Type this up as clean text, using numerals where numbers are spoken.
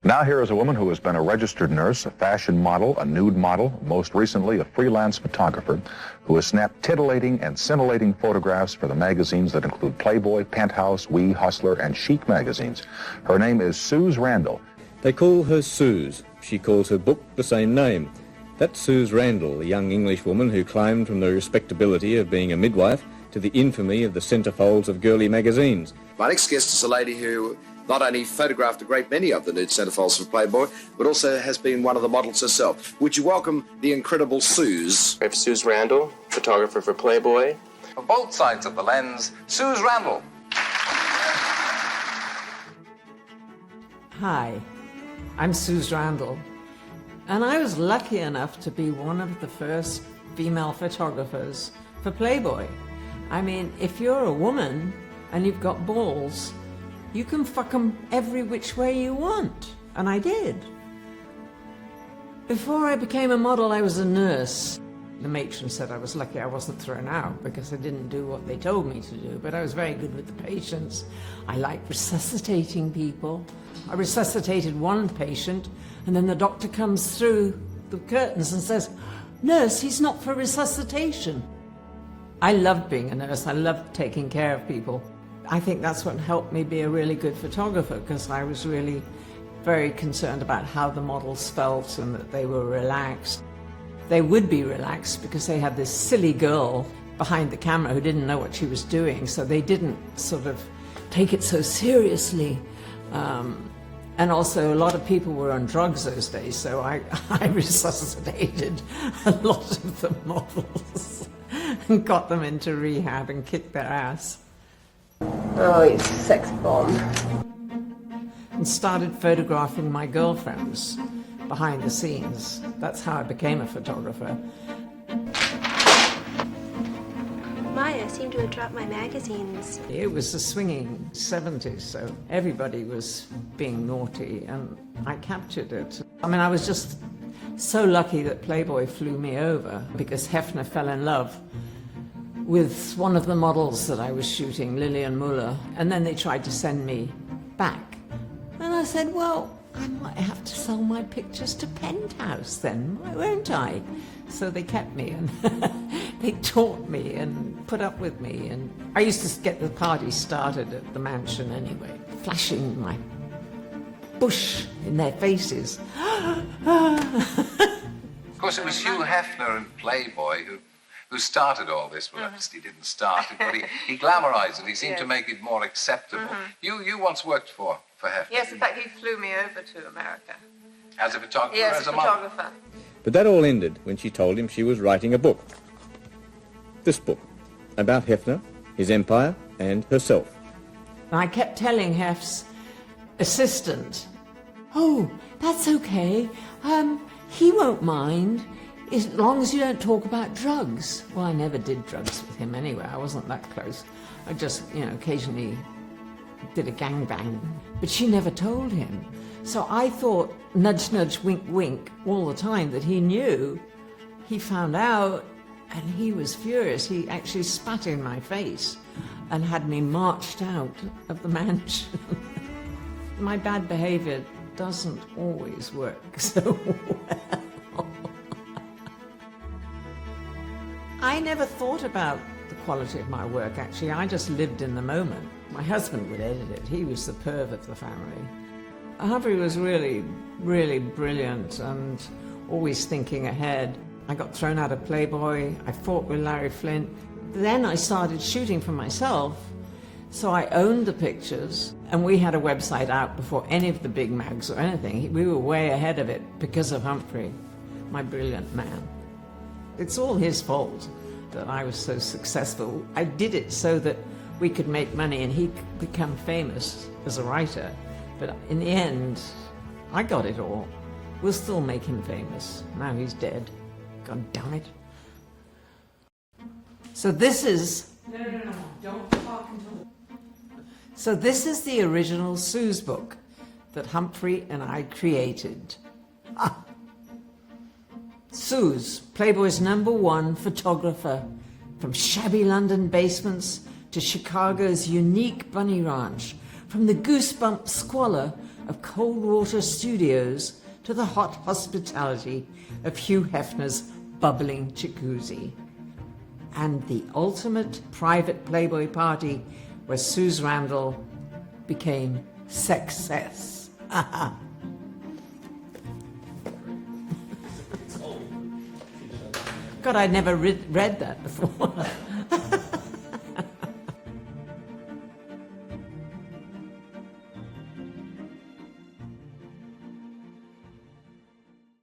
Now here is a woman who has been a registered nurse, a fashion model, a nude model, most recently a freelance photographer, who has snapped titillating and scintillating photographs for the magazines that include Playboy, Penthouse, We, Hustler, and Chic magazines. Her name is Suze Randall. They call her Suze. She calls her book the same name. That's Suze Randall, a young English woman who climbed from the respectability of being a midwife to the infamy of the centrefolds of girly magazines. My next guest is a lady who not only photographed a great many of the nude centrefolds for Playboy, but also has been one of the models herself. Would you welcome the incredible Suze? We have Suze Randall, photographer for Playboy. For both sides of the lens, Suze Randall. Hi, I'm Suze Randall, and I was lucky enough to be one of the first female photographers for Playboy. I mean, if you're a woman and you've got balls, you can fuck them every which way you want, and I did. Before I became a model, I was a nurse. The matron said I was lucky I wasn't thrown out because I didn't do what they told me to do, but I was very good with the patients. I liked resuscitating people. I resuscitated one patient, and then the doctor comes through the curtains and says, "Nurse, he's not for resuscitation." I loved being a nurse. I loved taking care of people. I think that's what helped me be a really good photographer, because I was really very concerned about how the models felt and that they were relaxed. They would be relaxed because they had this silly girl behind the camera who didn't know what she was doing, so they didn't sort of take it so seriously. And also a lot of people were on drugs those days, so I resuscitated a lot of the models and got them into rehab and kicked their ass. Oh, you sex bomb. And started photographing my girlfriends behind the scenes. That's how I became a photographer. Maya seemed to have dropped my magazines. It was the swinging 70s, so everybody was being naughty, and I captured it. I mean, I was just so lucky that Playboy flew me over, because Hefner fell in love with one of the models that I was shooting, Lillian Muller, and then they tried to send me back. And I said, well, I might have to sell my pictures to Penthouse then, won't I? So they kept me, and they taught me and put up with me. And I used to get the party started at the mansion anyway, flashing my bush in their faces. Of course, it was Hugh Hefner and Playboy who started all this. Well, obviously he didn't start it, but he glamorized it. He seemed to make it more acceptable. You once worked for Hefner. Yes, in fact, he flew me over to America. As a photographer? Yes, as a photographer. model? But that all ended when she told him she was writing a book. This book, about Hefner, his empire, and herself. And I kept telling Hef's assistant, "Oh, that's okay. He won't mind, as long as you don't talk about drugs." Well, I never did drugs with him anyway. I wasn't that close. I just, occasionally did a gangbang. But she never told him. So I thought, nudge, nudge, wink, wink, all the time, that he knew. He found out, and he was furious. He actually spat in my face and had me marched out of the mansion. My bad behavior doesn't always work so well. I never thought about the quality of my work, actually. I just lived in the moment. My husband would edit it. He was the perv of the family. Humphrey was really, really brilliant and always thinking ahead. I got thrown out of Playboy. I fought with Larry Flint. Then I started shooting for myself, so I owned the pictures, and we had a website out before any of the big mags or anything. We were way ahead of it because of Humphrey, my brilliant man. It's all his fault that I was so successful. I did it so that we could make money and he could become famous as a writer. But in the end, I got it all. We'll still make him famous. Now he's dead. God damn it. So this is... No, don't talk until... So this is the original Suze book that Humphrey and I created. Suze, Playboy's #1 photographer, from shabby London basements to Chicago's unique bunny ranch, from the goosebump squalor of Coldwater Studios to the hot hospitality of Hugh Hefner's bubbling jacuzzi, and the ultimate private Playboy party where Suze Randall became success. God, I'd never read that before.